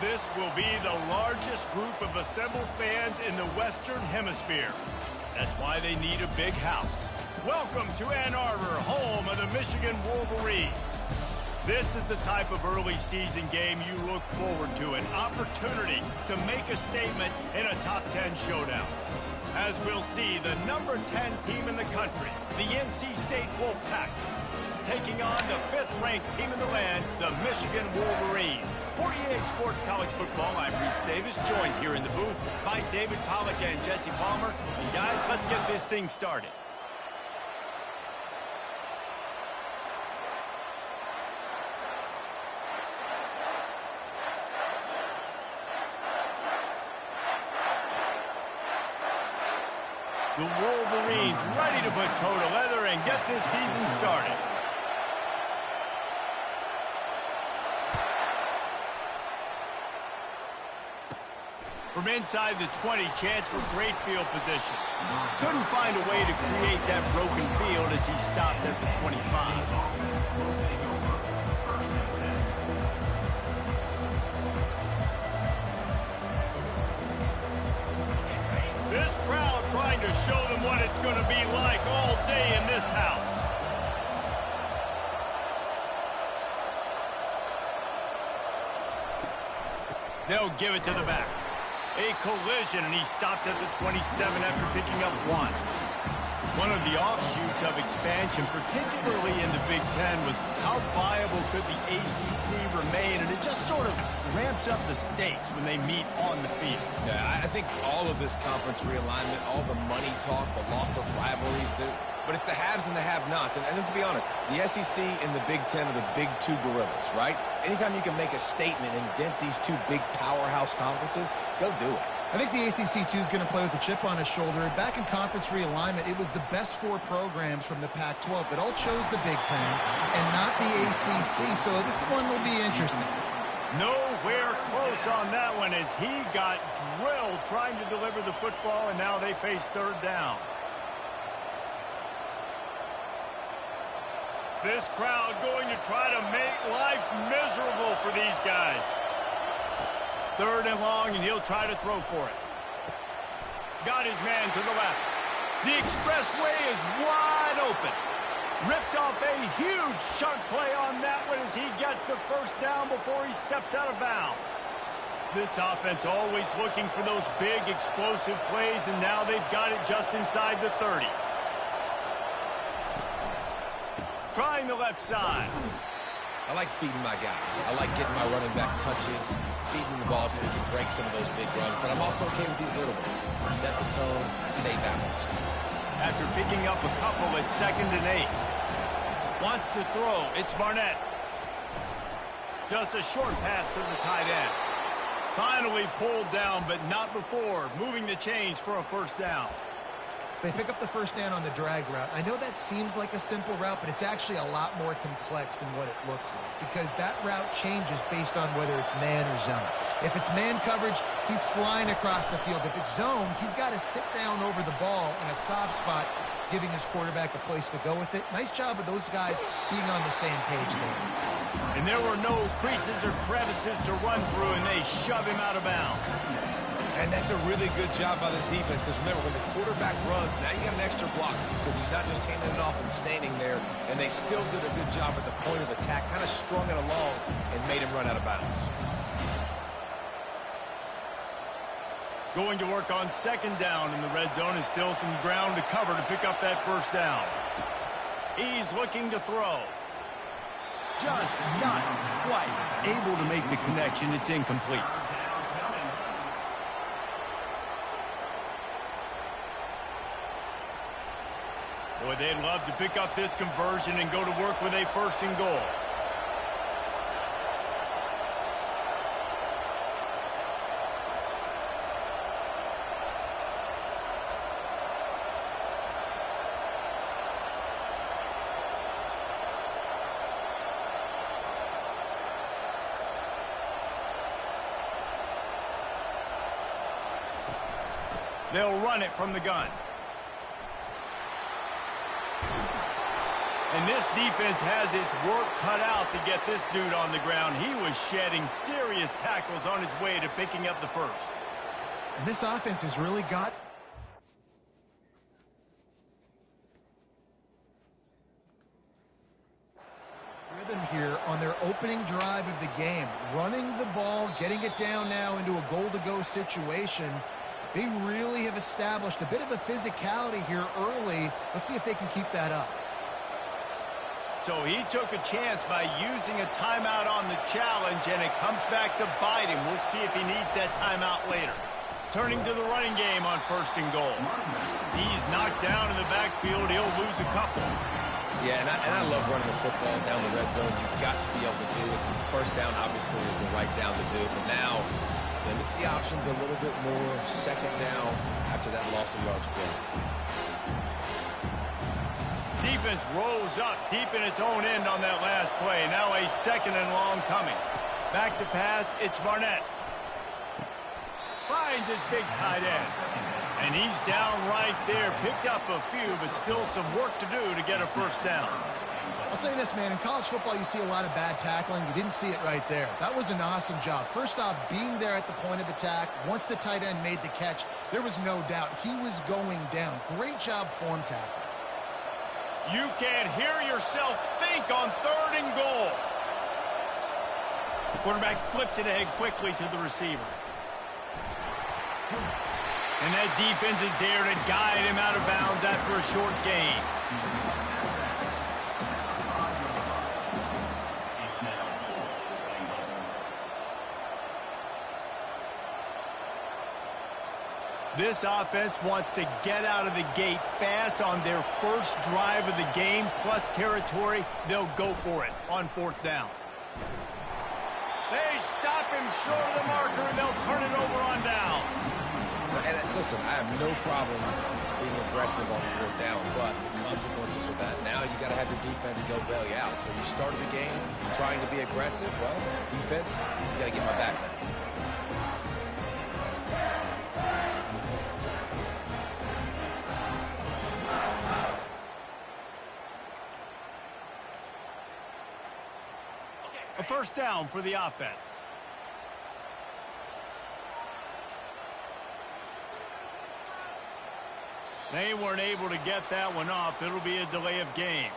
This will be the largest group of assembled fans in the Western Hemisphere. That's why they need a big house. Welcome to Ann Arbor, home of the Michigan Wolverines. This is the type of early season game you look forward to, an opportunity to make a statement in a top 10 showdown. As we'll see, the number 10 team in the country, the NC State Wolfpack, taking on the 5th-ranked team in the land, the Michigan Wolverines. 48 Sports College Football, I'm Reese Davis, joined here in the booth by David Pollack and Jesse Palmer. And guys, let's get this thing started. The Wolverines ready to put toe to leather and get this season started. From inside the 20, chance for great field position. Couldn't find a way to create that broken field as he stopped at the 25. This crowd trying to show them what it's going to be like all day in this house. They'll give it to the back. A collision, and he stopped at the 27 after picking up 1. One of the offshoots of expansion, particularly in the Big Ten, was how viable could the ACC remain, and it just sort of ramps up the stakes when they meet on the field. Yeah, I think all of this conference realignment, all the money talk, the loss of rivalries, but it's the haves and the have-nots. And let's be honest, the SEC and the Big Ten are the big two gorillas, right? Anytime you can make a statement and dent these two big powerhouse conferences, go do it. I think the ACC, too, is going to play with a chip on his shoulder. Back in conference realignment, it was the best 4 programs from the Pac-12 that all chose the Big Ten and not the ACC, so this one will be interesting. Nowhere close on that one as he got drilled trying to deliver the football, and now they face 3rd down. This crowd going to try to make life miserable for these guys. 3rd and long, and he'll try to throw for it. Got his man to the left. The expressway is wide open. Ripped off a huge chunk play on that one as he gets the 1st down before he steps out of bounds. This offense always looking for those big explosive plays, and now they've got it just inside the 30. Trying the left side. I like feeding my guy. I like getting my running back touches, feeding the ball so we can break some of those big runs, but I'm also okay with these little ones. Set the tone, stay balanced. After picking up a couple at 2nd and 8. Wants to throw. It's Barnett. Just a short pass to the tight end. Finally pulled down, but not before. Moving the chains for a 1st down. They pick up the 1st down on the drag route. I know that seems like a simple route, but it's actually a lot more complex than what it looks like because that route changes based on whether it's man or zone. If it's man coverage, he's flying across the field. If it's zone, he's got to sit down over the ball in a soft spot, giving his quarterback a place to go with it. Nice job of those guys being on the same page there. And there were no creases or crevices to run through, and they shove him out of bounds. And that's a really good job by this defense because remember, when the quarterback runs, now you got an extra block because he's not just handing it off and standing there, and they still did a good job at the point of attack, kind of strung it along and made him run out of bounds. Going to work on 2nd down in the red zone, and still some ground to cover to pick up that 1st down. He's looking to throw. Just not quite able to make the connection. It's incomplete. Boy, they'd love to pick up this conversion and go to work with a 1st and goal. They'll run it from the gun. And this defense has its work cut out to get this dude on the ground. He was shedding serious tackles on his way to picking up the first. And this offense has really got rhythm here on their opening drive of the game. Running the ball, getting it down now into a goal-to-go situation. They really have established a bit of a physicality here early. Let's see if they can keep that up. So he took a chance by using a timeout on the challenge, and it comes back to bite him. We'll see if he needs that timeout later. Turning to the running game on 1st and goal. He's knocked down in the backfield. He'll lose a couple. Yeah, and I love running the football down the red zone. You've got to be able to do it. First down, obviously, is the right down to do. But now, limits the options a little bit more. Second down after that loss of yards play. Defense rolls up deep in its own end on that last play. Now a 2nd and long coming. Back to pass, it's Barnett. Finds his big tight end. And he's down right there. Picked up a few, but still some work to do to get a first down. I'll say this, man. In college football, you see a lot of bad tackling. You didn't see it right there. That was an awesome job. First off, being there at the point of attack. Once the tight end made the catch, there was no doubt he was going down. Great job form tackle. You can't hear yourself think on 3rd and goal. The quarterback flips it ahead quickly to the receiver. And that defense is there to guide him out of bounds after a short gain. This offense wants to get out of the gate fast on their first drive of the game, plus territory. They'll go for it on 4th down. They stop him short of the marker, and they'll turn it over on down. And listen, I have no problem being aggressive on 4th down, but the consequences of that, now you got to have your defense go bail you out. So you started the game trying to be aggressive. Well, defense, you got to get my back now. A first down for the offense. They weren't able to get that one off. It'll be a delay of game.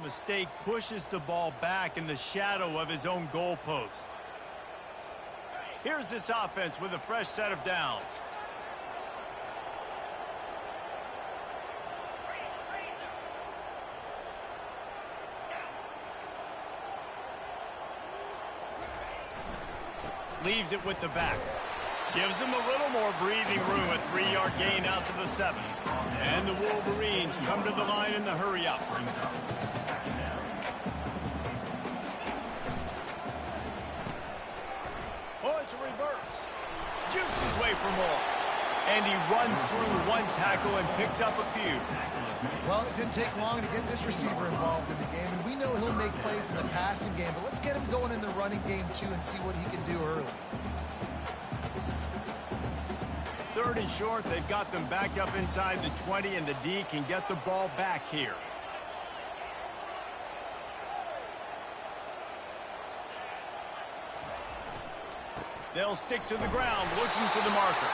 Mistake pushes the ball back in the shadow of his own goalpost. Here's this offense with a fresh set of downs. Leaves it with the back. Gives them a little more breathing room, a 3-yard gain out to the 7. And the Wolverines come to the line in the hurry-up. Oh, it's a reverse. Jukes his way for more. And he runs through one tackle and picks up a few. Well, it didn't take long to get this receiver involved in the game, and we know he'll make plays in the passing game, but let's get him going in the running game, too, and see what he can do early. 3rd and short, they've got them back up inside the 20, and the D can get the ball back here. They'll stick to the ground, looking for the marker.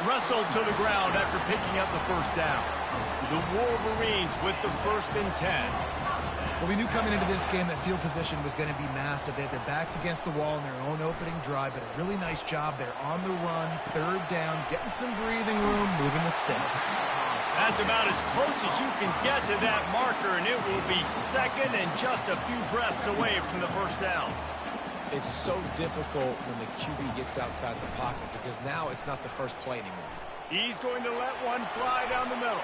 Wrestled to the ground after picking up the first down. The Wolverines with the 1st and 10. Well, we knew coming into this game that field position was going to be massive. They had their backs against the wall in their own opening drive, but a really nice job there on the run, 3rd down, getting some breathing room, moving the sticks. That's about as close as you can get to that marker, and it will be 2nd and just a few breaths away from the first down. It's so difficult when the QB gets outside the pocket because now it's not the first play anymore. He's going to let one fly down the middle.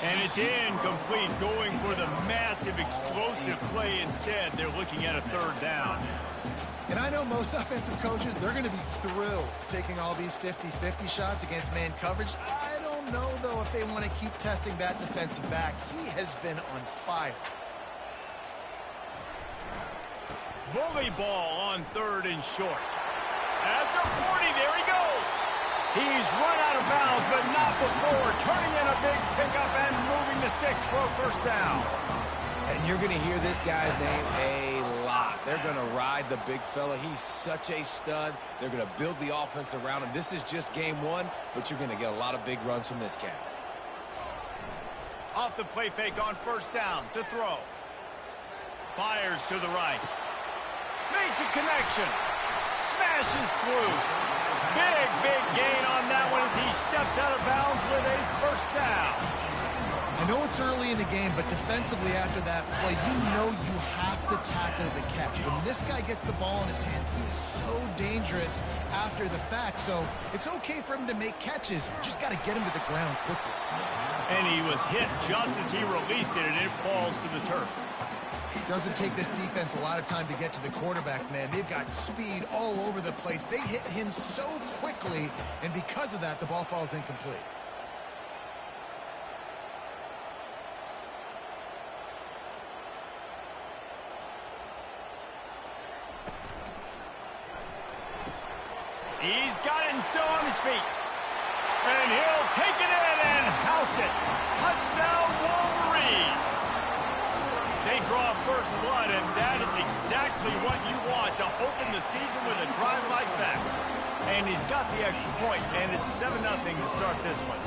And it's incomplete, going for the massive explosive play instead. They're looking at a 3rd down. And I know most offensive coaches, they're going to be thrilled taking all these 50-50 shots against man coverage. I don't know, though, if they want to keep testing that defensive back. He has been on fire. Bully ball on 3rd and short. At the 40, there he goes. He's run out of bounds, but not before. Turning in a big pickup and moving the sticks for a 1st down. And you're going to hear this guy's name a lot. They're going to ride the big fella. He's such a stud. They're going to build the offense around him. This is just game 1, but you're going to get a lot of big runs from this cat. Off the play fake on 1st down to throw. Fires to the right. Makes a connection. Smashes through. Big gain on that one as he steps out of bounds with a 1st down. I know it's early in the game, but defensively after that play, you know you have to tackle the catch. When this guy gets the ball in his hands, he is so dangerous after the fact. So it's okay for him to make catches. You just got to get him to the ground quickly. And he was hit just as he released it, and it falls to the turf. Doesn't take this defense a lot of time to get to the quarterback, man. They've got speed all over the place. They hit him so quickly, and because of that, the ball falls incomplete. He's got it and still on his feet. And he'll take it in and house it. Touchdown, Wolverines. They draw first blood, and that is exactly what you want to open the season with a drive like that. And he's got the extra point, and it's 7-0 to start this one.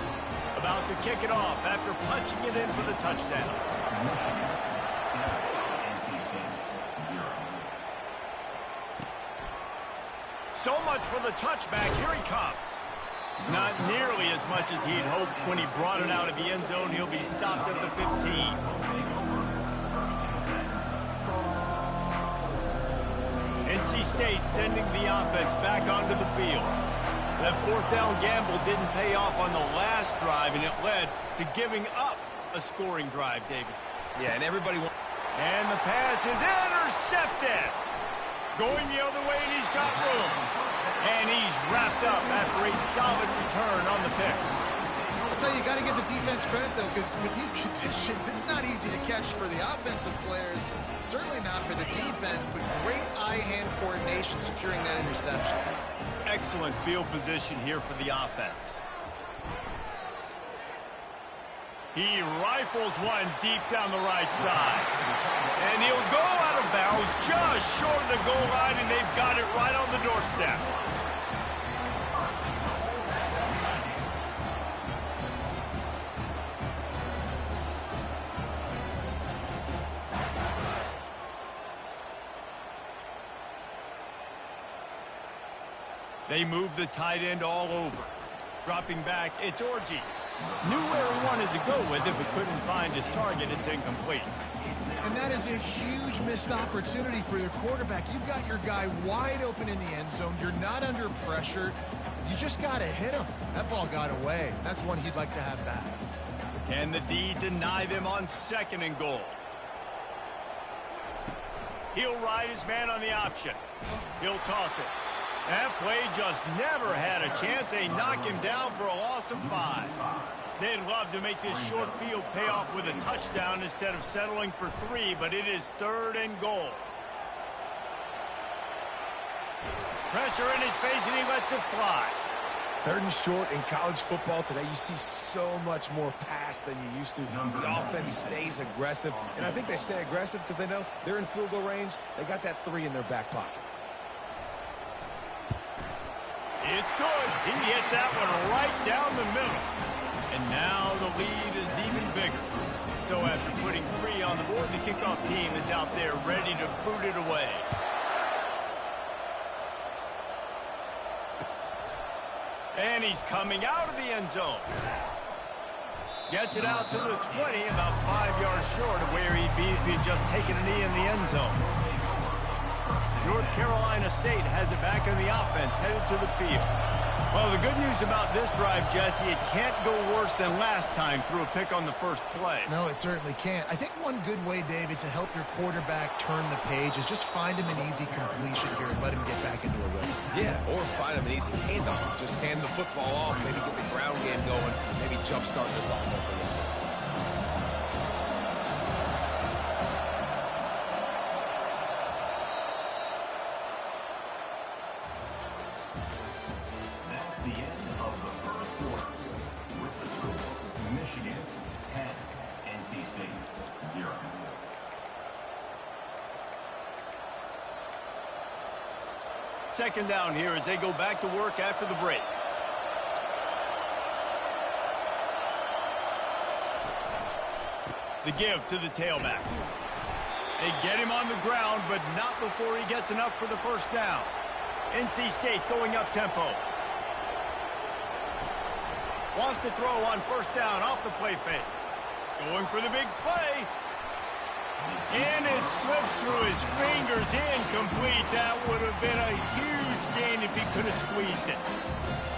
About to kick it off after punching it in for the touchdown. So much for the touchback. Here he comes. Not nearly as much as he'd hoped when he brought it out of the end zone. He'll be stopped at the 15. NC State sending the offense back onto the field. That 4th down gamble didn't pay off on the last drive, and it led to giving up a scoring drive, David. Yeah, and everybody... And the pass is intercepted. Going the other way, and he's got room. And he's wrapped up after a solid return on the pick. I'll tell you, you got to give the defense credit, though, because with these conditions, it's not easy to catch for the offensive players. Certainly not for the defense, but great eye-hand coordination securing that interception. Excellent field position here for the offense. He rifles one deep down the right side. And he'll go out of bounds just short of the goal line, and they've got it right on the doorstep. They move the tight end all over. Dropping back, it's Orji. Knew where he wanted to go with it, but couldn't find his target. It's incomplete. And that is a huge missed opportunity for your quarterback. You've got your guy wide open in the end zone. You're not under pressure. You just got to hit him. That ball got away. That's one he'd like to have back. Can the D deny them on 2nd and goal? He'll ride his man on the option. He'll toss it. That play just never had a chance. They knock him down for a loss of 5. They'd love to make this short field pay off with a touchdown instead of settling for 3, but it is 3rd and goal. Pressure in his face, and he lets it fly. 3rd and short in college football today. You see so much more pass than you used to. The offense stays aggressive, and I think they stay aggressive because they know they're in field goal range. They got that 3 in their back pocket. It's good. He hit that one right down the middle. And now the lead is even bigger. So after putting 3 on the board, the kickoff team is out there ready to boot it away. And he's coming out of the end zone. Gets it out to the 20, about 5 yards short of where he'd be if he'd just taken a knee in the end zone. North Carolina State has it back in the offense, headed to the field. Well, the good news about this drive, Jesse, it can't go worse than last time through a pick on the first play. No, it certainly can't. I think one good way, David, to help your quarterback turn the page is just find him an easy completion here and let him get back into a rhythm. Yeah, or find him an easy handoff. Just hand the football off, maybe get the ground game going, maybe jumpstart this offense a little bit. The end of the first quarter with the score Michigan 10, NC State 0. Second down here as they go back to work after the break. The give to the tailback. They get him on the ground, but not before he gets enough for the first down. NC State going up tempo. Wants to throw on first down off the play fake. Going for the big play. And it slips through his fingers, incomplete. That would have been a huge gain if he could have squeezed it.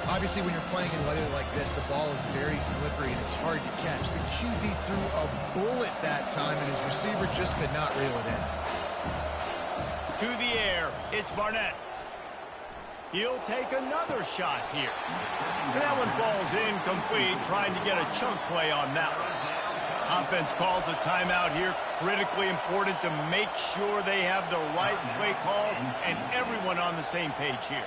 Obviously, when you're playing in weather like this, the ball is very slippery and it's hard to catch. The QB threw a bullet that time, and his receiver just could not reel it in. To the air, it's Barnett. He'll take another shot here. And that one falls incomplete, trying to get a chunk play on that one. Offense calls a timeout here. Critically important to make sure they have the right play call and everyone on the same page here.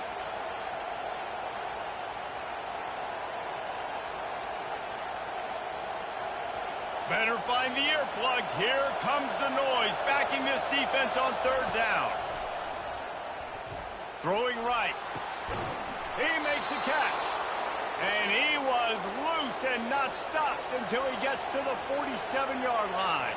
Better find the earplugs. Here comes the noise, backing this defense on 3rd down. Throwing right. He makes a catch. And he was loose and not stopped until he gets to the 47-yard line.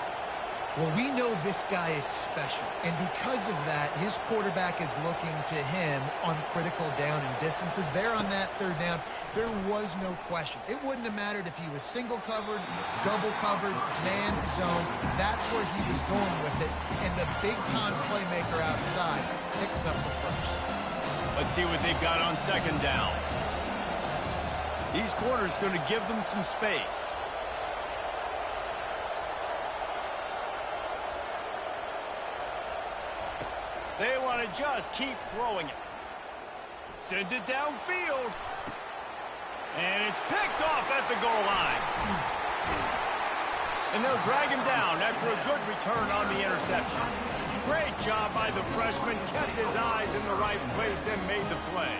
Well, we know this guy is special, and because of that, his quarterback is looking to him on critical down and distances. There on that 3rd down, there was no question. It wouldn't have mattered if he was single covered, double covered, man zone. That's where he was going with it, and the big-time playmaker outside picks up the first. Let's see what they've got on 2nd down. These corners going to give them some space. They want to just keep throwing it. Sends it downfield. And it's picked off at the goal line. And they'll drag him down after a good return on the interception. Great job by the freshman. Kept his eyes in the right place and made the play.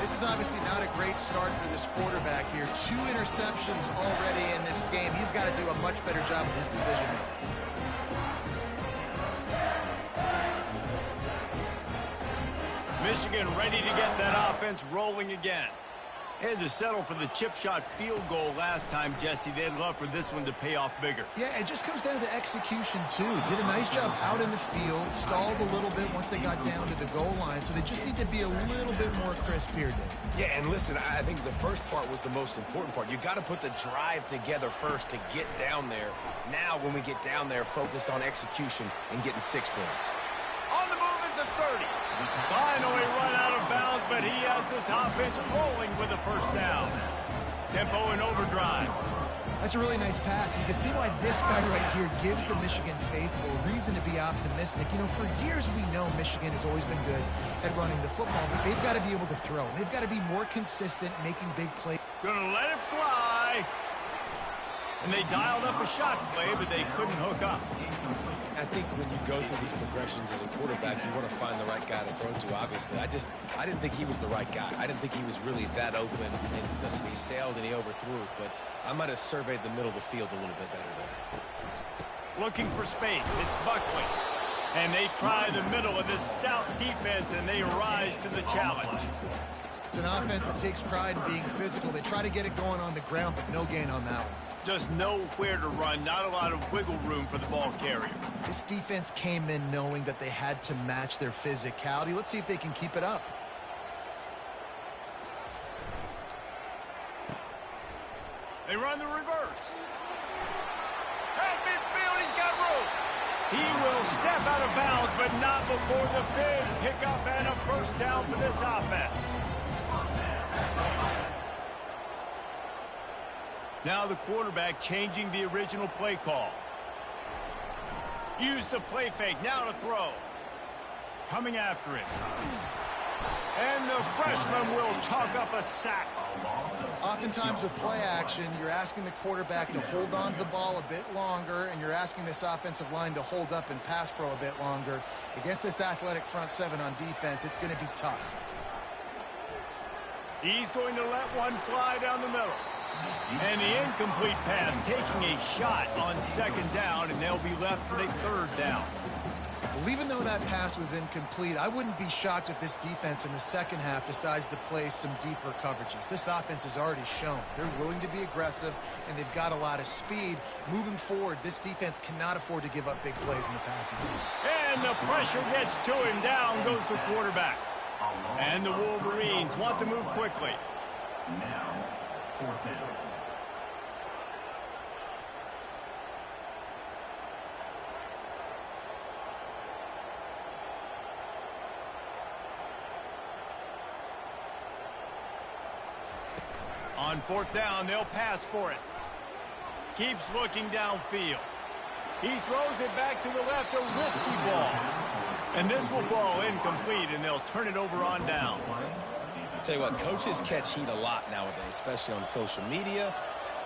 This is obviously not a great start for this quarterback here. 2 interceptions already in this game. He's got to do a much better job with his decision-making. Michigan ready to get that offense rolling again. Had to settle for the chip shot field goal last time, Jesse. They'd love for this one to pay off bigger. Yeah, it just comes down to execution, too. Did a nice job out in the field, stalled a little bit once they got down to the goal line, so they just need to be a little bit more crisp here, Dave. Yeah, and listen, I think the first part was the most important part. You got to put the drive together first to get down there. Now, when we get down there, focus on execution and getting 6 points. On the move is the 30. Finally run out of bounds, but he has this offense rolling with a first down. Tempo and overdrive. That's a really nice pass. You can see why this guy right here gives the Michigan faithful reason to be optimistic. You know, for years we know Michigan has always been good at running the football, but they've got to be able to throw. They've got to be more consistent making big plays. Gonna let it fly. And they dialed up a shot play, but they couldn't hook up. I think when you go through these progressions as a quarterback, you want to find the right guy to throw to, obviously. I didn't think he was the right guy. I didn't think he was really that open. And listen, he sailed and he overthrew it, but I might have surveyed the middle of the field a little bit better there. Looking for space. It's Buckley. And they try the middle of this stout defense, and they rise to the challenge. It's an offense that takes pride in being physical. They try to get it going on the ground, but no gain on that one. Just nowhere to run, not a lot of wiggle room for the ball carrier. This defense came in knowing that they had to match their physicality. Let's see if they can keep it up. They run the reverse. At midfield, he's got room. He will step out of bounds, but not before the big pickup and a first down for this offense. Now the quarterback changing the original play call. Use the play fake, now to throw. Coming after it. And the freshman will chalk up a sack. Oftentimes with play action, you're asking the quarterback to hold on to the ball a bit longer, and you're asking this offensive line to hold up in pass pro a bit longer. Against this athletic front seven on defense, it's going to be tough. He's going to let one fly down the middle. And the incomplete pass taking a shot on second down, and they'll be left with a third down. Well, even though that pass was incomplete, I wouldn't be shocked if this defense in the second half decides to play some deeper coverages. This offense has already shown they're willing to be aggressive, and they've got a lot of speed. Moving forward, this defense cannot afford to give up big plays in the passing game. And the pressure gets to him. Down goes the quarterback. And the Wolverines want to move quickly. Now, fourth down. On fourth down, they'll pass for it. Keeps looking downfield. He throws it back to the left, a risky ball. And this will fall incomplete, and they'll turn it over on downs. Tell you what, coaches catch heat a lot nowadays, especially on social media.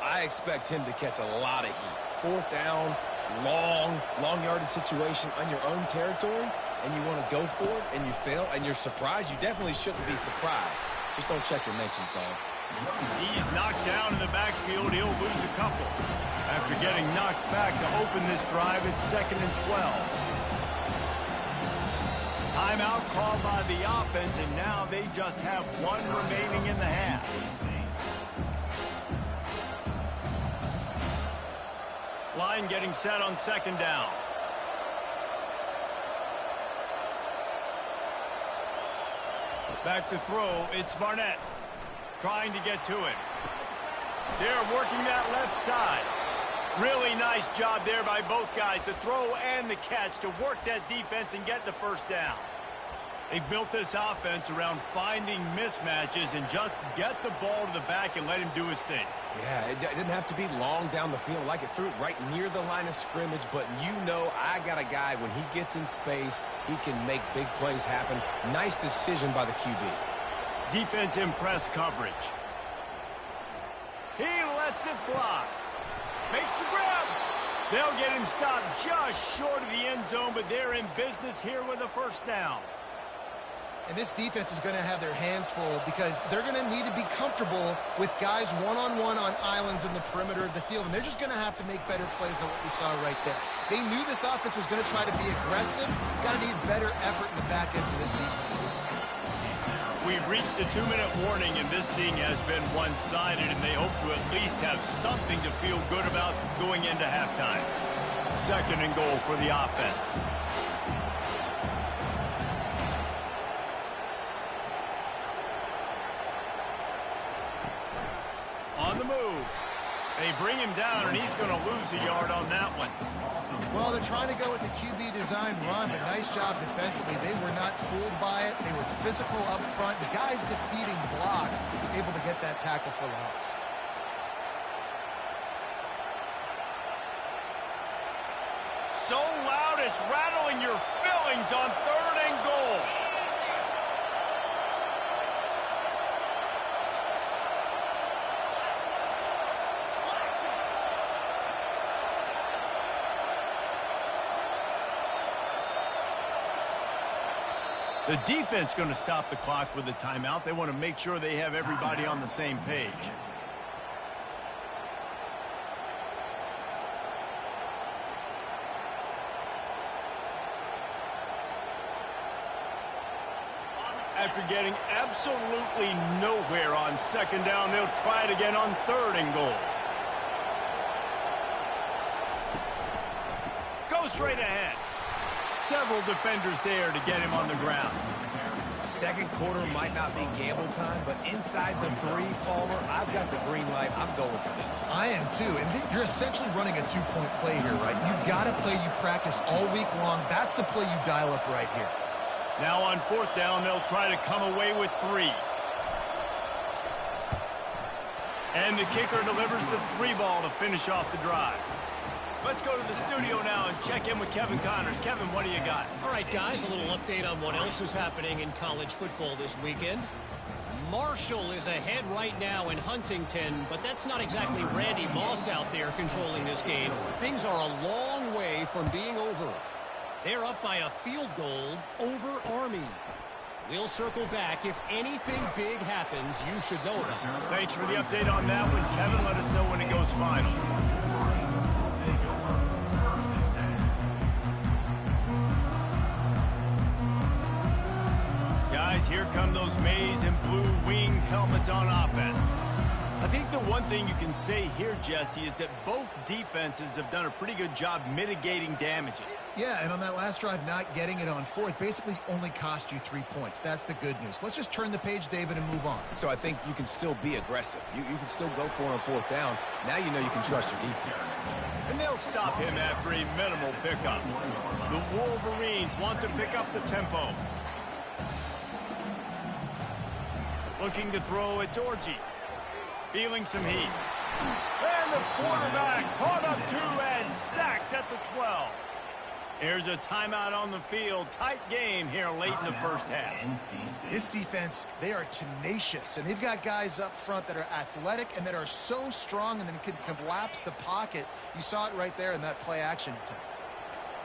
I expect him to catch a lot of heat. Fourth down, long yardage situation on your own territory, and you want to go for it, and you fail, and you're surprised. You definitely shouldn't be surprised. Just don't check your mentions, dog. He's knocked down in the backfield. He'll lose a couple. After getting knocked back to open this drive, it's 2nd and 12. Timeout called by the offense, and now they just have one remaining in the half. Line getting set on second down. Back to throw, it's Barnett. Trying to get to it. They're working that left side. Really nice job there by both guys to throw and the catch to work that defense and get the first down. They've built this offense around finding mismatches and just get the ball to the back and let him do his thing. Yeah, it didn't have to be long down the field. Like it threw it right near the line of scrimmage, but you know I got a guy, when he gets in space, he can make big plays happen. Nice decision by the QB. Defense in press coverage. He lets it fly. Makes the grab. They'll get him stopped just short of the end zone, but they're in business here with a first down. And this defense is going to have their hands full because they're going to need to be comfortable with guys one-on-one on islands in the perimeter of the field. And they're just going to have to make better plays than what we saw right there. They knew this offense was going to try to be aggressive. Got to need better effort in the back end for this defense. We've reached the 2-minute warning, and this thing has been one-sided, and they hope to at least have something to feel good about going into halftime. 2nd and goal for the offense. On the move. They bring him down, and he's going to lose a yard on that one. Well, they're trying to go with the QB design run, but nice job defensively. They were not fooled by it. They were physical up front. The guys defeating blocks, able to get that tackle for loss. So loud it's rattling your fillings on 3rd and goal. The defense going to stop the clock with a timeout. They want to make sure they have everybody on the same page. After getting absolutely nowhere on 2nd down, they'll try it again on 3rd and goal. Go straight ahead. Several defenders there to get him on the ground. 2nd quarter might not be gamble time, but inside the 3, Palmer, I've got the green light. I'm going for this. I am too, and you're essentially running a 2-point play here, right? You've got a play you practice all week long. That's the play you dial up right here. Now on 4th down, they'll try to come away with 3. And the kicker delivers the 3 ball to finish off the drive. Let's go to the studio now and check in with Kevin Connors. Kevin, what do you got? All right, guys, a little update on what else is happening in college football this weekend. Marshall is ahead right now in Huntington, but that's not exactly Randy Moss out there controlling this game. Things are a long way from being over. They're up by a field goal over Army. We'll circle back. If anything big happens, you should know about it. Thanks for the update on that one, Kevin. Let us know when it goes final. Guys, here come those maize and blue winged helmets on offense. I think the one thing you can say here, Jesse, is that both defenses have done a pretty good job mitigating damages. Yeah, and on that last drive, not getting it on 4th basically only cost you 3 points. That's the good news. Let's just turn the page, David, and move on. So I think you can still be aggressive. You can still go for it on 4th down. Now you know you can trust your defense. And they'll stop him after a minimal pickup. The Wolverines want to pick up the tempo. Looking to throw, it's Orji. Feeling some heat. And the quarterback caught up 2 and sacked at the 12. Here's a timeout on the field. Tight game here late in the first half. This defense, they are tenacious, and they've got guys up front that are athletic and that are so strong and then can collapse the pocket. You saw it right there in that play-action attempt.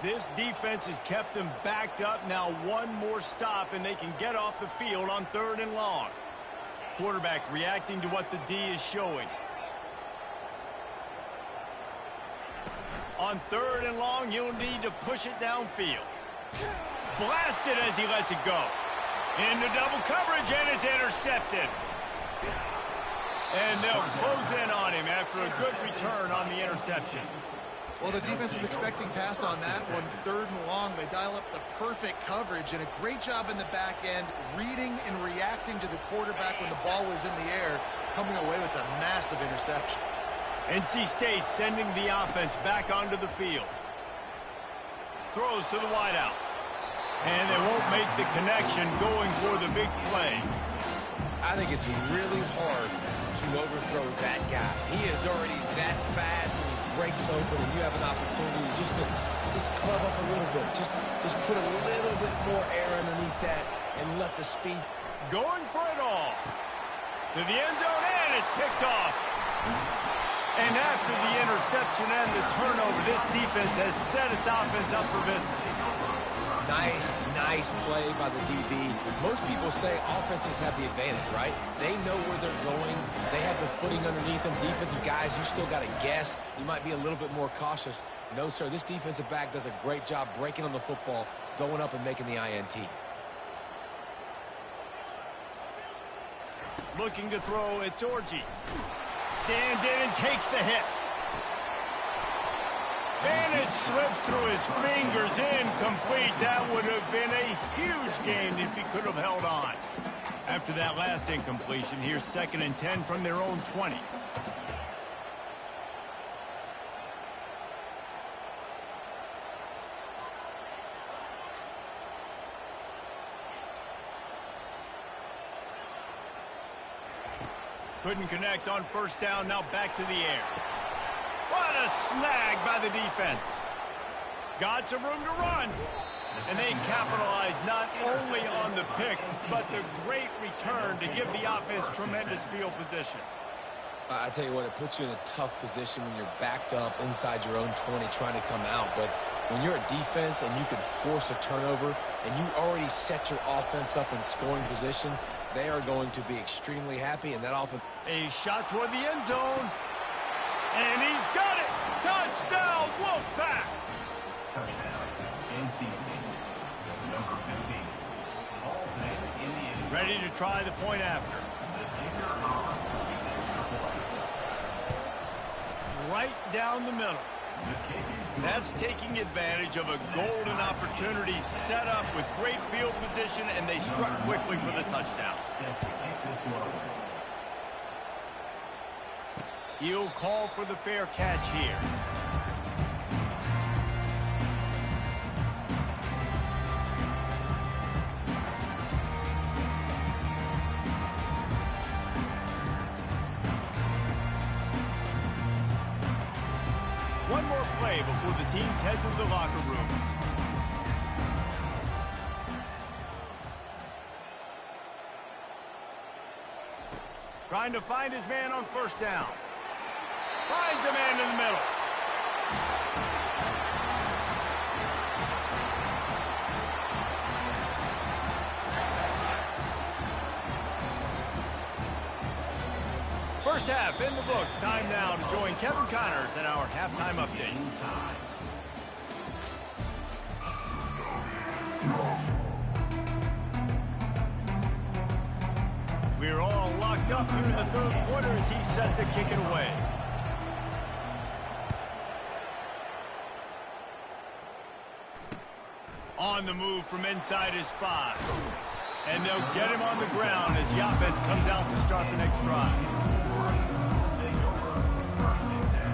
This defense has kept them backed up. Now one more stop, and they can get off the field on 3rd and long. Quarterback reacting to what the D is showing. On 3rd and long, you'll need to push it downfield. Blasted as he lets it go. Into double coverage, and it's intercepted. And they'll close in on him after a good return on the interception. Well, the defense was expecting pass on that one. 3rd and long, they dial up the perfect coverage and a great job in the back end, reading and reacting to the quarterback when the ball was in the air, coming away with a massive interception. NC State sending the offense back onto the field. Throws to the wideout. And they won't make the connection going for the big play. I think it's really hard to overthrow that guy. He is already that fast. Breaks open, and you have an opportunity just club up a little bit. Just put a little bit more air underneath that and let the speed. Going for it all. To the end zone, and it's picked off. And after the interception and the turnover, this defense has set its offense up for business. Nice play by the DB. Most people say offenses have the advantage, right? They know where they're going. They have the footing underneath them. Defensive guys, you still got to guess. You might be a little bit more cautious. No, sir, this defensive back does a great job breaking on the football, going up and making the INT. Looking to throw, it's Orji. Stands in and takes the hit. And it slips through his fingers, incomplete. That would have been a huge gain if he could have held on. After that last incompletion, here's 2nd and 10 from their own 20. Couldn't connect on 1st down, now back to the air. What a snag by the defense. Got some room to run. And they capitalize not only on the pick, but the great return to give the offense tremendous field position. I tell you what, it puts you in a tough position when you're backed up inside your own 20 trying to come out. But when you're a defense and you can force a turnover and you already set your offense up in scoring position, they are going to be extremely happy. And that offense... A shot toward the end zone. And he's got it! Touchdown, Wolfpack! Touchdown, NC State. Number 15. Ball's in the end. Ready to try the point after. The kicker on the extra point. Right down the middle. The kick is good. That's taking advantage of a golden opportunity set up with great field position, and they struck quickly for the touchdown. Set to kick this one away. He'll call for the fair catch here. One more play before the teams head to the locker rooms. Trying to find his man on 1st down. Finds a man in the middle. First half in the books. Time now to join Kevin Connors in our halftime update. We're all locked up here in the 3rd quarter as he's set to kick it away. On the move from inside his 5. And they'll get him on the ground as the offense comes out to start the next drive. Take over 1st and 10.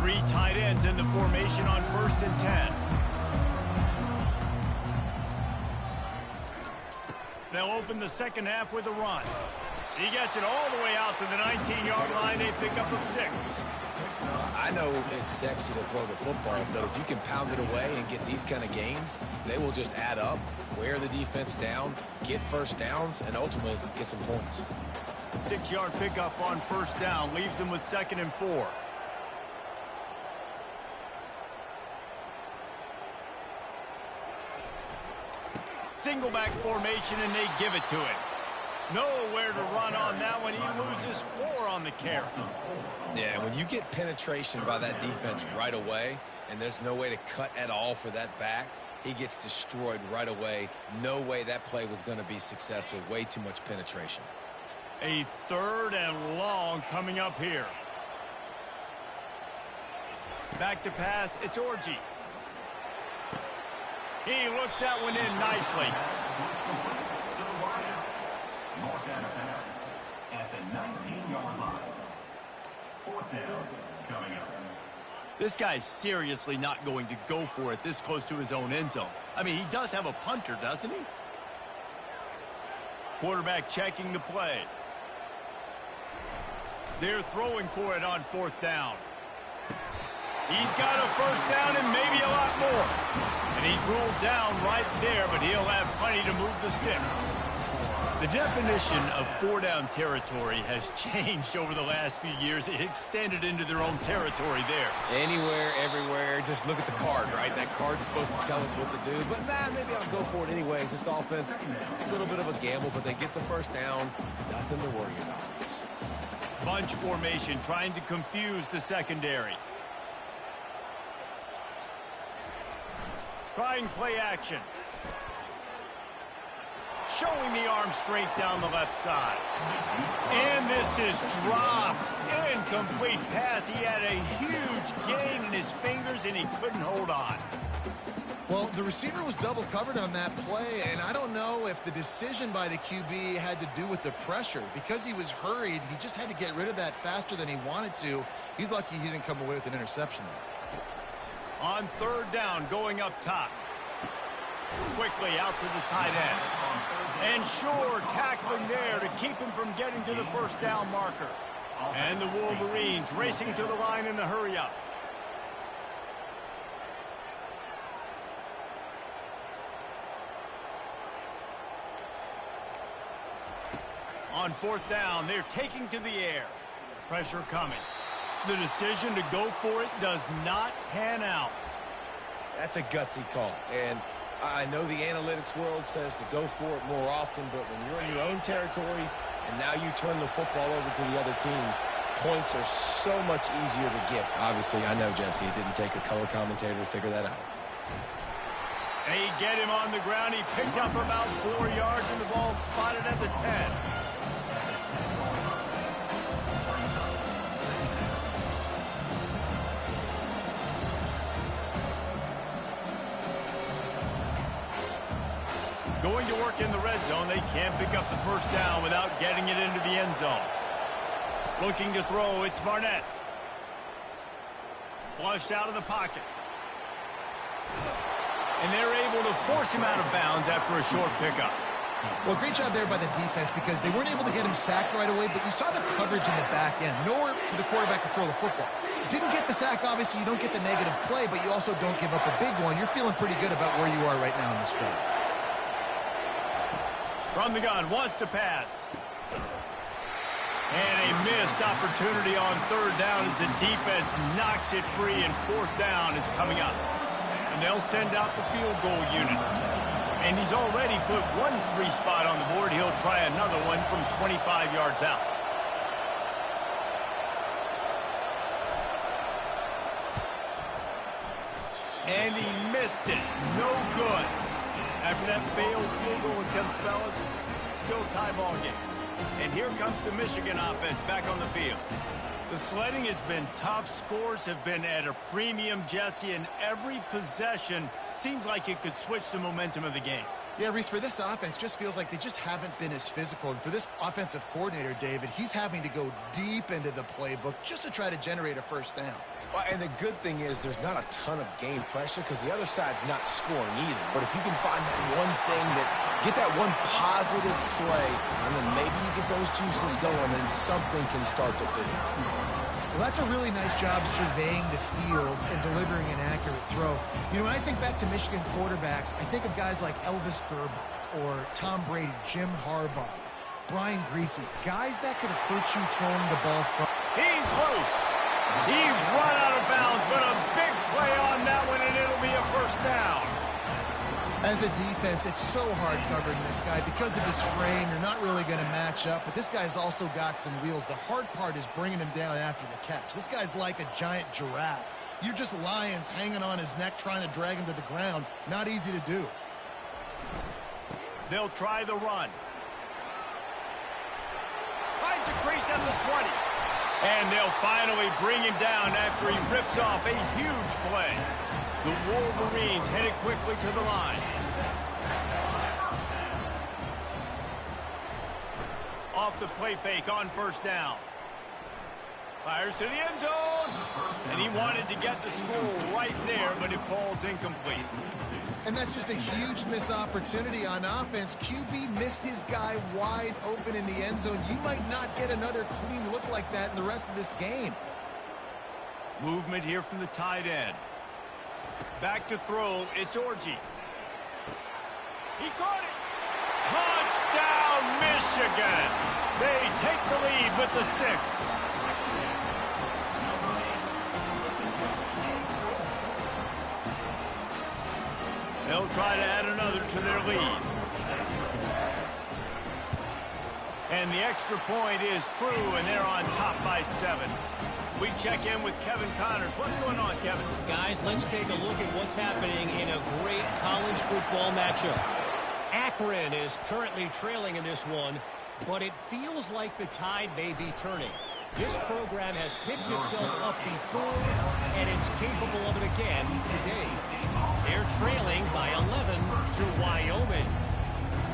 Three tight ends in the formation on 1st and 10. They'll open the 2nd half with a run. He gets it all the way out to the 19-yard line, a pickup of 6. I know it's sexy to throw the football, but if you can pound it away and get these kind of gains, they will just add up, wear the defense down, get 1st downs, and ultimately get some points. 6-yard pickup on 1st down leaves them with 2nd and 4. Single back formation, and they give it to him. Nowhere to run on that one. He loses 4 on the carry. Yeah, when you get penetration by that defense right away, and there's no way to cut at all for that back, he gets destroyed right away. No way that play was going to be successful. Way too much penetration. A 3rd and long coming up here. Back to pass, it's Orji. He looks that one in nicely. Mark out of bounds at the 19-yard line. 4th down coming up. This guy's seriously not going to go for it this close to his own end zone. I mean, he does have a punter, doesn't he? Quarterback checking the play. They're throwing for it on 4th down. He's got a 1st down and maybe a lot more. And he's ruled down right there, but he'll have plenty to move the sticks. The definition of four-down territory has changed over the last few years. It extended into their own territory there. Anywhere, everywhere, just look at the card, right? That card's supposed to tell us what to do, but maybe I'll go for it anyways. This offense, a little bit of a gamble, but they get the first down. Nothing to worry about. Bunch formation trying to confuse the secondary. Trying play action. Showing the arm strength down the left side. And this is dropped. Incomplete pass. He had a huge gain in his fingers, and he couldn't hold on. Well, the receiver was double covered on that play, and I don't know if the decision by the QB had to do with the pressure. Because he was hurried, he just had to get rid of that faster than he wanted to. He's lucky he didn't come away with an interception there. On third down, going up top. Quickly out to the tight end. And Shore tackling there to keep him from getting to the first down marker. And the Wolverines racing to the line in the hurry-up. On fourth down, they're taking to the air. Pressure coming. The decision to go for it does not pan out. That's a gutsy call, and I know the analytics world says to go for it more often, but when you're in your own territory and now you turn the football over to the other team, points are so much easier to get. Obviously, I know, Jesse, it didn't take a color commentator to figure that out. They get him on the ground. He picked up about 4 yards, and the ball spotted at the 10. Going to work in the red zone. They can't pick up the first down without getting it into the end zone. Looking to throw, it's Barnett. Flushed out of the pocket. And they're able to force him out of bounds after a short pickup. Well, great job there by the defense because they weren't able to get him sacked right away, but you saw the coverage in the back end. Nowhere for the quarterback to throw the football. Didn't get the sack, obviously. You don't get the negative play, but you also don't give up a big one. You're feeling pretty good about where you are right now in this drive. From the gun, wants to pass. And a missed opportunity on third down as the defense knocks it free, and fourth down is coming up. And they'll send out the field goal unit. And he's already put 1 3-spot on the board. He'll try another one from 25 yards out. And he missed it. No good. After that failed field goal attempt, fellas, still tie ball game. And here comes the Michigan offense back on the field. The sledding has been tough. Scores have been at a premium, Jesse, and every possession seems like it could switch the momentum of the game. Yeah, Reese, for this offense, just feels like they just haven't been as physical. And for this offensive coordinator, David, he's having to go deep into the playbook just to try to generate a first down. Well, and the good thing is there's not a ton of game pressure because the other side's not scoring either. But if you can find that one thing get that one positive play, and then maybe you get those juices going, and something can start to build. Well, that's a really nice job surveying the field and delivering an accurate throw. You know, when I think back to Michigan quarterbacks, I think of guys like Elvis Gerbach or Tom Brady, Jim Harbaugh, Brian Griese, guys that could hurt you throwing the ball from. He's loose. He's run out of bounds, but a big play on that one, and it'll be a first down. As a defense, it's so hard covering this guy. Because of his frame, you're not really going to match up, but this guy's also got some wheels. The hard part is bringing him down after the catch. This guy's like a giant giraffe. You're just lions hanging on his neck trying to drag him to the ground. Not easy to do. They'll try the run. Finds a crease at the 20. And they'll finally bring him down after he rips off a huge play. The Wolverines headed quickly to the line. Off the play fake on first down. Fires to the end zone. And he wanted to get the score right there, but it falls incomplete. And that's just a huge missed opportunity on offense. QB missed his guy wide open in the end zone. You might not get another clean look like that in the rest of this game. Movement here from the tight end. Back to throw, it's Orji. He caught it. Touchdown, Michigan! They take the lead with the 6. They'll try to add another to their lead. And the extra point is true, and they're on top by 7. We check in with Kevin Connors. What's going on, Kevin? Guys, let's take a look at what's happening in a great college football matchup. Akron is currently trailing in this one, but it feels like the tide may be turning. This program has picked itself up before, and it's capable of it again today. They're trailing by 11 to Wyoming.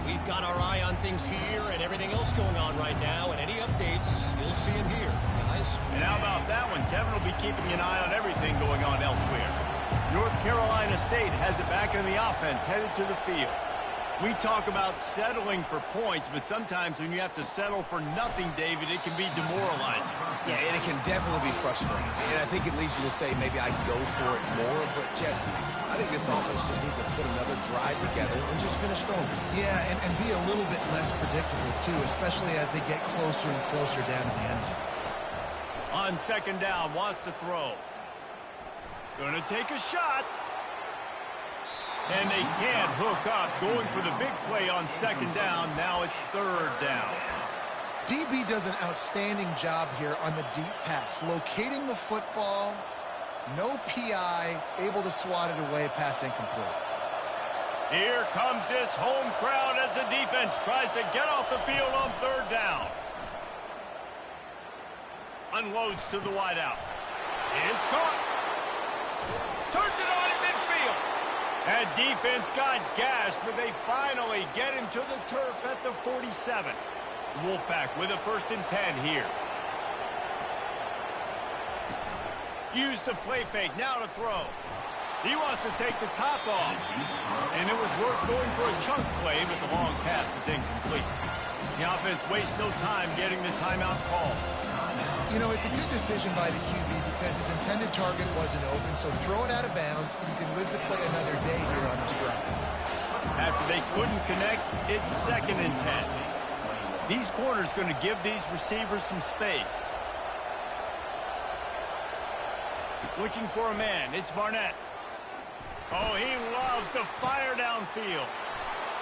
We've got our eye on things here and everything else going on right now, and any updates, you'll see them here, guys. And how about that one? Kevin will be keeping an eye on everything going on elsewhere. North Carolina State has it back in the offense, headed to the field. We talk about settling for points, but sometimes when you have to settle for nothing, David, it can be demoralizing. Yeah, and it can definitely be frustrating. And I think it leads you to say maybe I go for it more. But, Jesse, I think this offense just needs to put another drive together and just finish strong. Yeah, and be a little bit less predictable, too, especially as they get closer and closer down to the end zone. On second down, wants to throw. Going to take a shot. And they can't hook up, going for the big play on second down. Now it's third down. DB does an outstanding job here on the deep pass, locating the football, no PI, able to swat it away, pass incomplete. Here comes this home crowd as the defense tries to get off the field on third down. Unloads to the wideout. It's caught. Turns it on in midfield. And defense got gashed, but they finally get him to the turf at the 47. Wolfpack with a 1st and 10 here. Use the play fake, now to throw. He wants to take the top off. And it was worth going for a chunk play, but the long pass is incomplete. The offense wastes no time getting the timeout call. You know, it's a good decision by the QB because his intended target wasn't open, so throw it out of bounds, and you can live to play another day here on this drive. After they couldn't connect, it's 2nd and 10. These corners going to give these receivers some space. Looking for a man. It's Barnett. Oh, he loves to fire downfield.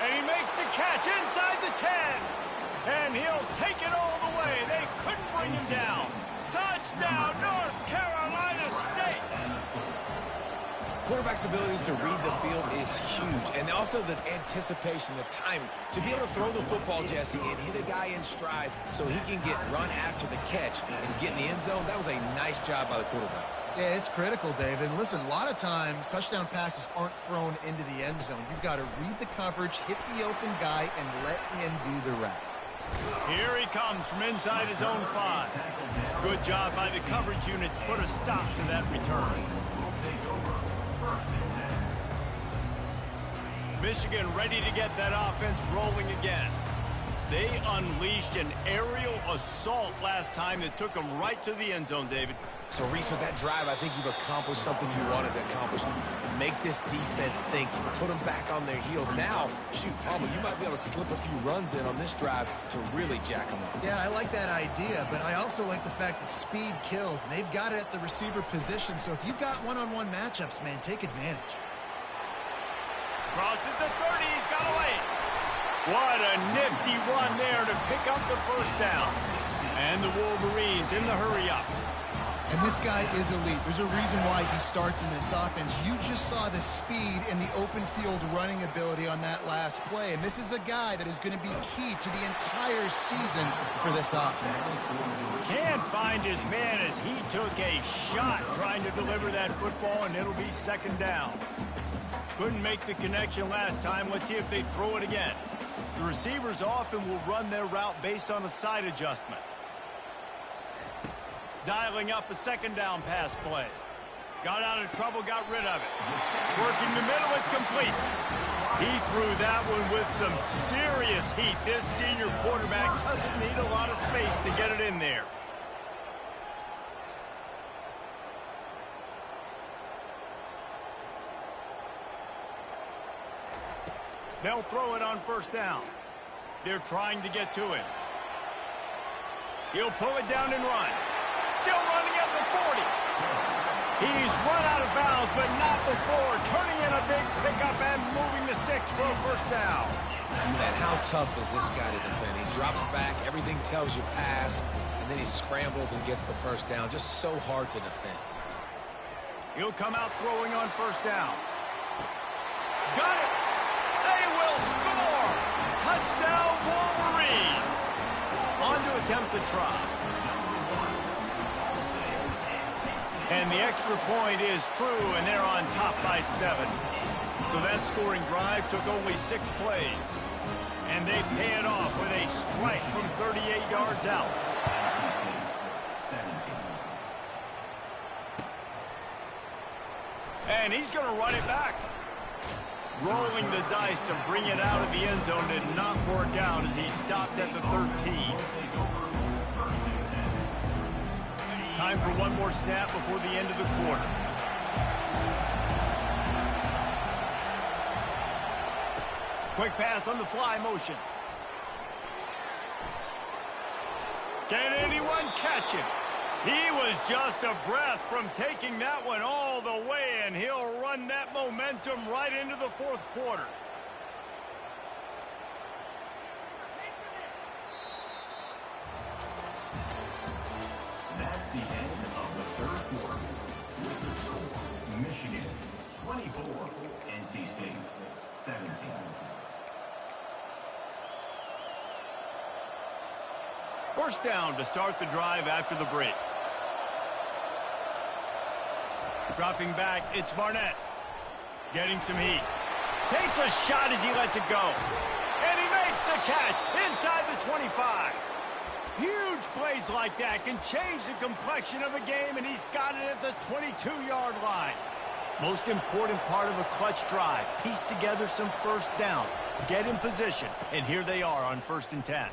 And he makes the catch inside the 10. And he'll take it all the way. They couldn't bring him down. Touchdown, North Carolina State. Quarterback's abilities to read the field is huge. And also the anticipation, the timing. To be able to throw the football, Jesse, and hit a guy in stride so he can get run after the catch and get in the end zone, that was a nice job by the quarterback. Yeah, it's critical, David. Listen, a lot of times touchdown passes aren't thrown into the end zone. You've got to read the coverage, hit the open guy, and let him do the rest. Here he comes from inside his own 5. Good job by the coverage unit to put a stop to that return. Michigan ready to get that offense rolling again. They unleashed an aerial assault last time that took them right to the end zone, David. So, Reese, with that drive, I think you've accomplished something you wanted to accomplish. Make this defense think. You put them back on their heels. Now, shoot, Palmer, you might be able to slip a few runs in on this drive to really jack them up. Yeah, I like that idea, but I also like the fact that speed kills, and they've got it at the receiver position. So if you've got one-on-one matchups, man, take advantage. Crosses the 30. He's got away. What a nifty run there to pick up the 1st down. And the Wolverines in the hurry-up. And this guy is elite. There's a reason why he starts in this offense. You just saw the speed and the open field running ability on that last play. And this is a guy that is going to be key to the entire season for this offense. Can't find his man as he took a shot trying to deliver that football, and it'll be 2nd down. Couldn't make the connection last time. Let's see if they throw it again. The receivers often will run their route based on a side adjustment. Dialing up a 2nd down pass play. Got out of trouble, got rid of it. Working the middle, it's complete. He threw that one with some serious heat. This senior quarterback doesn't need a lot of space to get it in there. They'll throw it on 1st down. They're trying to get to him. He'll pull it down and run. Still running at the 40. He's run out of bounds, but not before turning in a big pickup and moving the sticks for a first down. Man, how tough is this guy to defend? He drops back, everything tells you pass, and then he scrambles and gets the first down. Just so hard to defend. He'll come out throwing on first down. Got it! They will score! Touchdown, Wolverines! On to attempt the try. And the extra point is true, and they're on top by 7. So that scoring drive took only 6 plays. And they pay it off with a strike from 38 yards out. And he's going to run it back. Rolling the dice to bring it out of the end zone did not work out as he stopped at the 13. Time for one more snap before the end of the quarter. Quick pass on the fly motion. Can anyone catch him? He was just a breath from taking that one all the way, and he'll run that momentum right into the fourth quarter. That's the end of the third quarter. With the score, Michigan 24, NC State 17. First down to start the drive after the break. Dropping back, it's Barnett. Getting some heat. Takes a shot as he lets it go. And he makes the catch inside the 25. Huge plays like that can change the complexion of a game, and he's got it at the 22-yard line. Most important part of a clutch drive. Piece together some first downs. Get in position, and here they are on 1st and 10.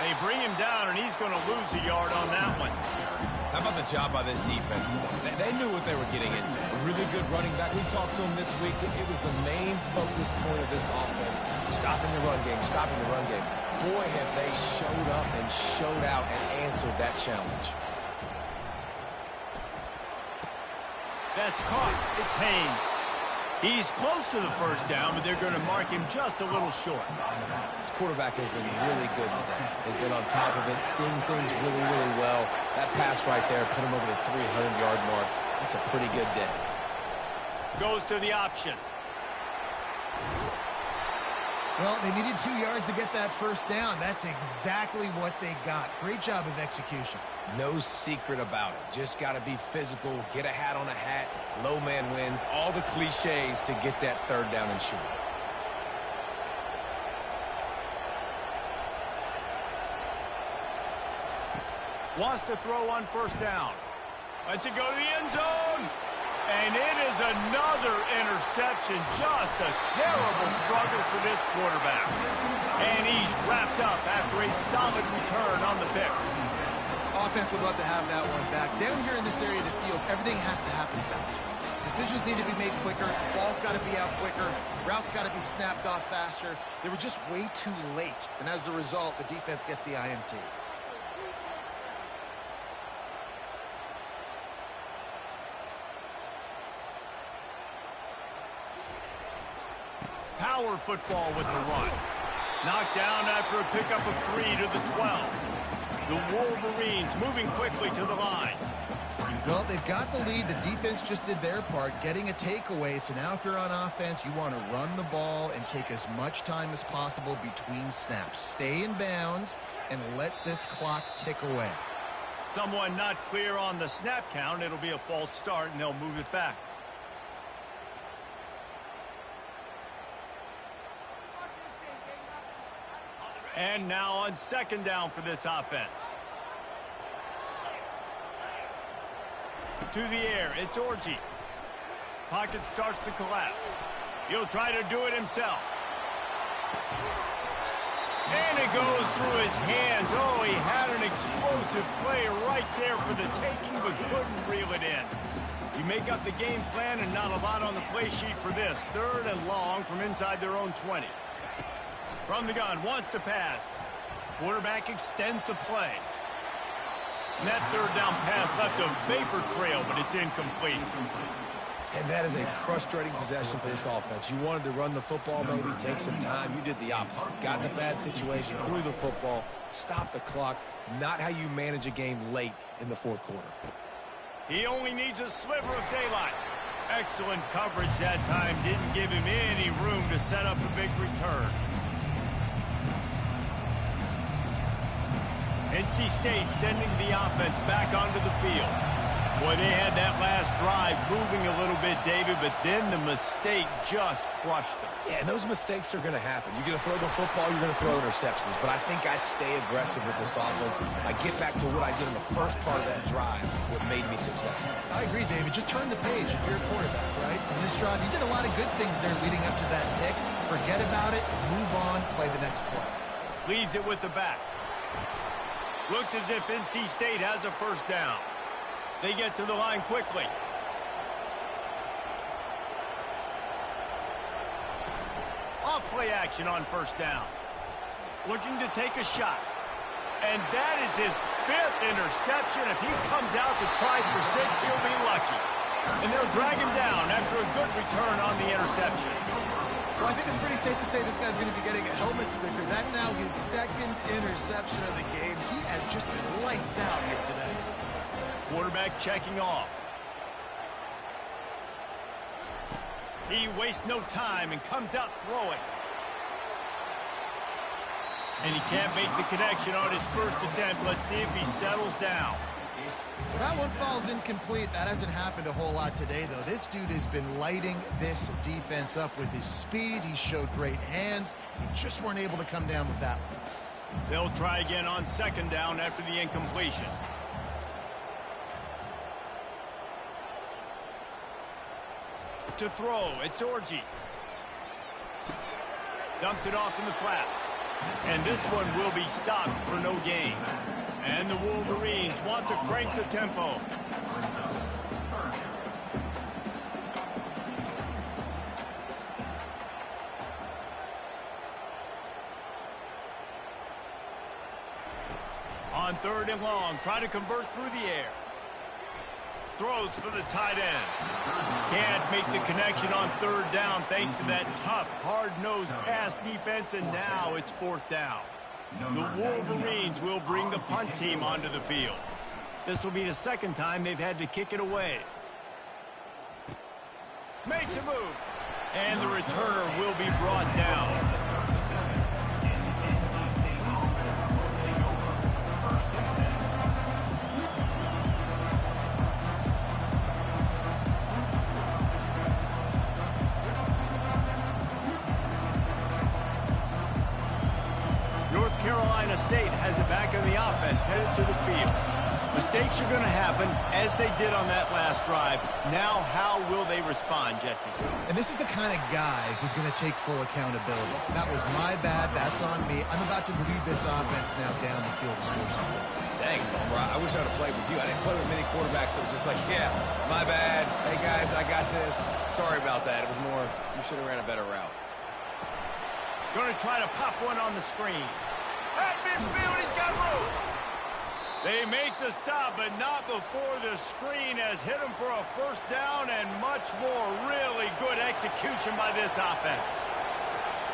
They bring him down, and he's going to lose a yard on that one. How about the job by this defense today? They knew what they were getting into. A really good running back. We talked to him this week. It was the main focus point of this offense. Stopping the run game, stopping the run game. Boy, have they showed up and showed out and answered that challenge. That's caught. It's Haynes. He's close to the first down, but they're going to mark him just a little short. This quarterback has been really good today. He's been on top of it, seeing things really, really well. That pass right there put him over the 300-yard mark. That's a pretty good day. Goes to the option. Well, they needed 2 yards to get that first down. That's exactly what they got. Great job of execution. No secret about it. Just got to be physical, get a hat on a hat, low man wins, all the cliches to get that third down and short. Wants to throw on first down. Lets it go to the end zone. And it is another interception. Just a terrible struggle for this quarterback. And he's wrapped up after a solid return on the pick. Offense would love to have that one back. Down here in this area of the field, everything has to happen faster. Decisions need to be made quicker. Ball's got to be out quicker. Routes got to be snapped off faster. They were just way too late. And as a result, the defense gets the INT. Power football with the run. Knocked down after a pickup of 3 to the 12. The Wolverines moving quickly to the line. Well, they've got the lead. The defense just did their part, getting a takeaway. So now if you're on offense, you want to run the ball and take as much time as possible between snaps. Stay in bounds and let this clock tick away. Someone not clear on the snap count. It'll be a false start, and they'll move it back. And now on 2nd down for this offense. To the air, it's Orji. Pocket starts to collapse. He'll try to do it himself. And it goes through his hands. Oh, he had an explosive play right there for the taking, but couldn't reel it in. You make up the game plan and not a lot on the play sheet for this. 3rd and long from inside their own 20. From the gun, wants to pass. Quarterback extends the play. And that third down pass left a vapor trail, but it's incomplete. And that is a frustrating possession for this offense. You wanted to run the football, maybe take some time. You did the opposite. Got in a bad situation, threw the football, stopped the clock. Not how you manage a game late in the fourth quarter. He only needs a sliver of daylight. Excellent coverage that time. Didn't give him any room to set up a big return. NC State sending the offense back onto the field. Boy, they had that last drive moving a little bit, David, but then the mistake just crushed them. Yeah, and those mistakes are going to happen. You're going to throw the football, you're going to throw interceptions. But I think I stay aggressive with this offense. I get back to what I did in the first part of that drive, what made me successful. I agree, David. Just turn the page if you're a quarterback, right? In this drive, you did a lot of good things there leading up to that pick. Forget about it, move on, play the next play. Leaves it with the back. Looks as if NC State has a first down. They get to the line quickly. Off play action on first down. Looking to take a shot. And that is his 5th interception. If he comes out to try for 6, he'll be lucky. And they'll drag him down after a good return on the interception. Well, I think it's pretty safe to say this guy's going to be getting a helmet sticker. That's now his 2nd interception of the game. He has just been lights out here today. Quarterback checking off. He wastes no time and comes out throwing. And he can't make the connection on his first attempt. Let's see if he settles down. That one falls incomplete. That hasn't happened a whole lot today, though. This dude has been lighting this defense up with his speed. He showed great hands. He just weren't able to come down with that one. They'll try again on 2nd down after the incompletion. To throw, it's Orji. Dumps it off in the flats. And this one will be stopped for no gain. And the Wolverines want to crank the tempo. On 3rd and long, try to convert through the air. Throws for the tight end. Can't make the connection on 3rd down thanks to that tough, hard-nosed pass defense, and now it's 4th down. The Wolverines will bring the punt team onto the field. This will be the 2nd time they've had to kick it away. Makes a move. And the returner will be brought down. Carolina State has it back in the offense, headed to the field. Mistakes are going to happen, as they did on that last drive. Now, how will they respond, Jesse? And this is the kind of guy who's going to take full accountability. That was my bad. That's on me. I'm about to lead this offense now down the field to score some points. Dang, Bummer, I wish I would have played with you. I didn't play with many quarterbacks that were just like, yeah, my bad. Hey, guys, I got this. Sorry about that. It was more, you should have ran a better route. Going to try to pop one on the screen. At midfield, he's got room. They make the stop, but not before the screen has hit him for a first down, and much more. Really good execution by this offense.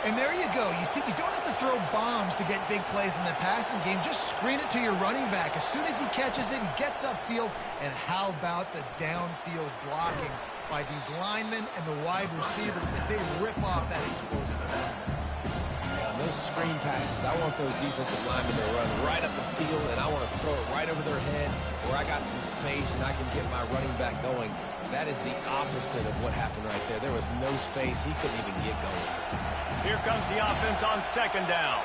And there you go. You see, you don't have to throw bombs to get big plays in the passing game. Just screen it to your running back. As soon as he catches it, he gets upfield. And how about the downfield blocking by these linemen and the wide receivers as they rip off that explosive ball. Those screen passes, I want those defensive linemen to run right up the field, and I want to throw it right over their head where I got some space and I can get my running back going. That is the opposite of what happened right there. There was no space. He couldn't even get going. Here comes the offense on 2nd down.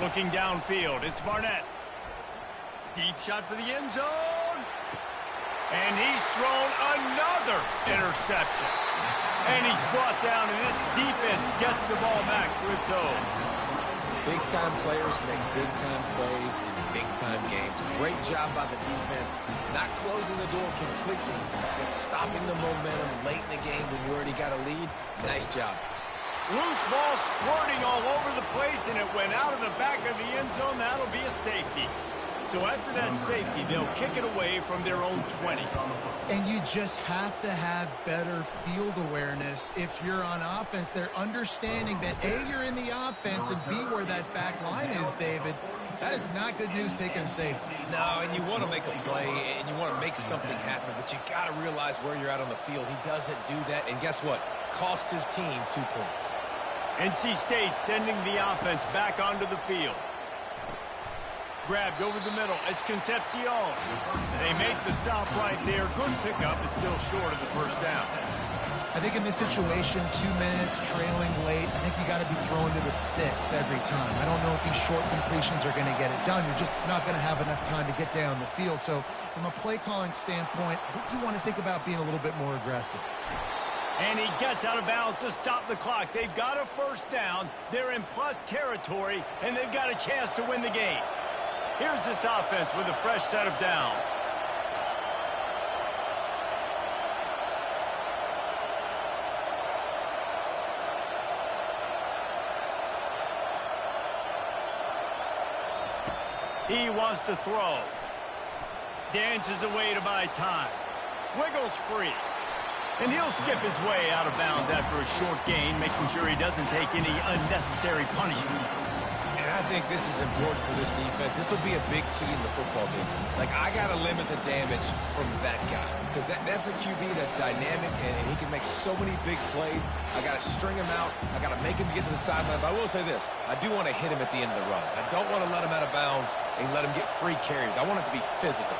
Looking downfield, it's Barnett. Deep shot for the end zone. And he's thrown another interception. And he's brought down, and this defense gets the ball back to its own. Big-time players make big-time plays in big-time games. Great job by the defense, not closing the door completely, but stopping the momentum late in the game when you already got a lead. Nice job. Loose ball squirting all over the place, and it went out of the back of the end zone. That'll be a safety. So after that safety, they'll kick it away from their own 20. And you just have to have better field awareness if you're on offense. They're understanding that, A, you're in the offense, and B, where that back line is, David. That is not good news taking a safety. No, and you want to make a play, and you want to make something happen, but you got to realize where you're at on the field. He doesn't do that, and guess what? Cost his team 2 points. NC State sending the offense back onto the field. Grabbed over the middle. It's Concepcion. They make the stop right there. Good pickup. It's still short of the first down. I think in this situation, 2 minutes, trailing late, I think you got to be throwing to the sticks every time. I don't know if these short completions are going to get it done. You're just not going to have enough time to get down the field. So from a play calling standpoint, I think you want to think about being a little bit more aggressive. And he gets out of bounds to stop the clock. They've got a first down. They're in plus territory, and they've got a chance to win the game. Here's this offense with a fresh set of downs. He wants to throw. Dances away to buy time. Wiggles free. And he'll skip his way out of bounds after a short gain, making sure he doesn't take any unnecessary punishment. And I think this is important for this defense. This will be a big key in the football game. Like, I got to limit the damage from that guy. Because that's a QB that's dynamic, and he can make so many big plays. I got to string him out. I got to make him get to the sideline. But I will say this. I do want to hit him at the end of the runs. I don't want to let him out of bounds and let him get free carries. I want it to be physical.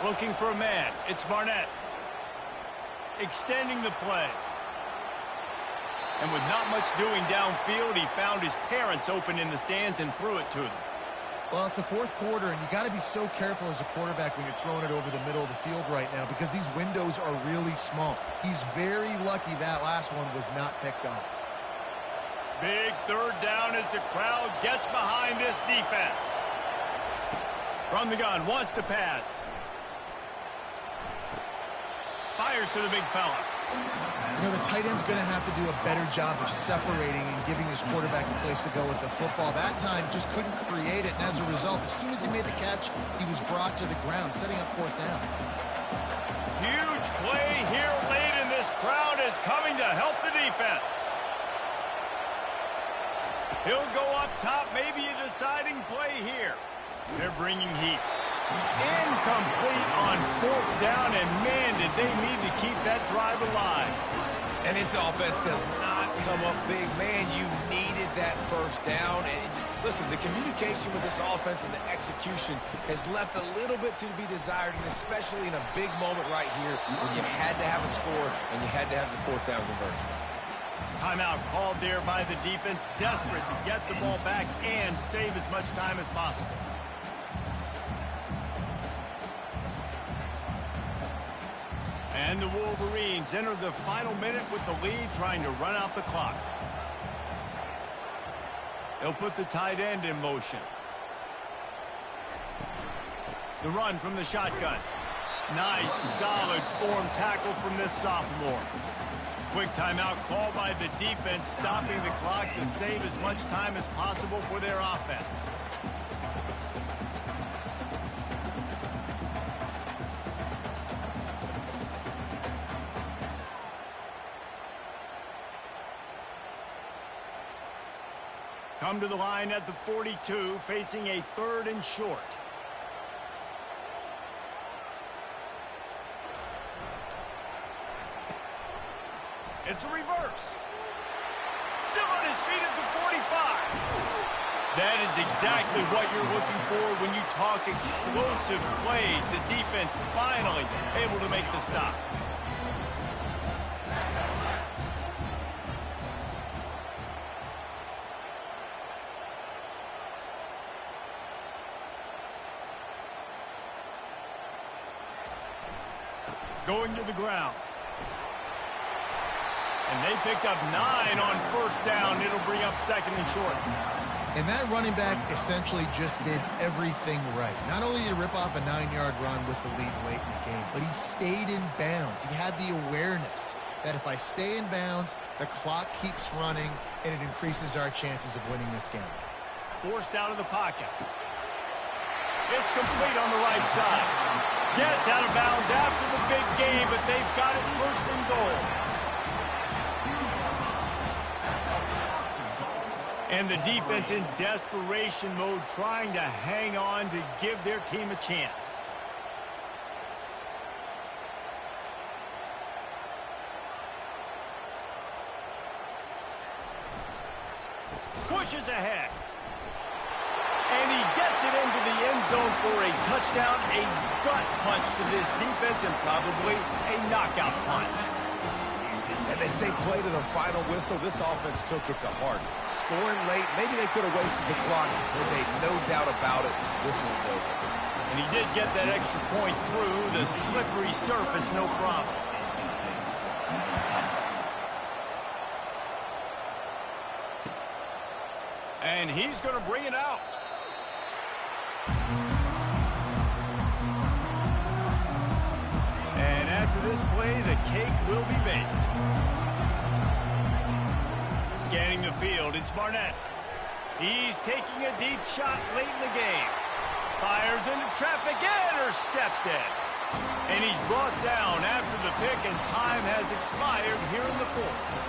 Looking for a man. It's Barnett. Extending the play. And with not much doing downfield, he found his parents open in the stands and threw it to them. Well, it's the fourth quarter, and you got to be so careful as a quarterback when you're throwing it over the middle of the field right now because these windows are really small. He's very lucky that last one was not picked off. Big third down as the crowd gets behind this defense. From the gun, wants to pass. Fires to the big fella. You know, the tight end's going to have to do a better job of separating and giving his quarterback a place to go with the football. That time just couldn't create it, and as a result, as soon as he made the catch, he was brought to the ground, setting up fourth down. Huge play here late, and this crowd is coming to help the defense. He'll go up top, maybe a deciding play here. They're bringing heat. Incomplete on fourth down, and man, did they need to keep that drive alive. And this offense does not come up big. Man, you needed that first down. And listen, the communication with this offense and the execution has left a little bit to be desired, and especially in a big moment right here when you had to have a score and you had to have the fourth down conversion. Timeout called there by the defense, desperate to get the ball back and save as much time as possible. And the Wolverines enter the final minute with the lead, trying to run out the clock. They'll put the tight end in motion. The run from the shotgun. Nice, solid form tackle from this sophomore. Quick timeout called by the defense, stopping the clock to save as much time as possible for their offense. Come to the line at the 42, facing a third and short. It's a reverse. Still on his feet at the 45. That is exactly what you're looking for when you talk explosive plays. The defense finally able to make the stop. Going to the ground. And they picked up 9 on first down. It'll bring up second and short. And that running back essentially just did everything right. Not only did he rip off a 9-yard run with the lead late in the game, but he stayed in bounds. He had the awareness that if I stay in bounds, the clock keeps running, and it increases our chances of winning this game. Forced out of the pocket. It's complete on the right side. Gets out of bounds after the big game, but they've got it first and goal. And the defense in desperation mode, trying to hang on to give their team a chance. Pushes ahead. And he gets it into the end zone for a touchdown, a gut punch to this defense, and probably a knockout punch. And they say play to the final whistle. This offense took it to heart. Scoring late, maybe they could have wasted the clock. They made no doubt about it. This one's over. And he did get that extra point through the slippery surface, no problem. And he's going to bring it out. And after this play, the cake will be baked. Scanning the field, it's Barnett. He's taking a deep shot late in the game. Fires into traffic, intercepted. And he's brought down after the pick, and time has expired here in the fourth.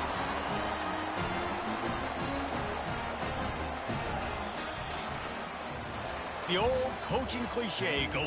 The old coaching cliche goes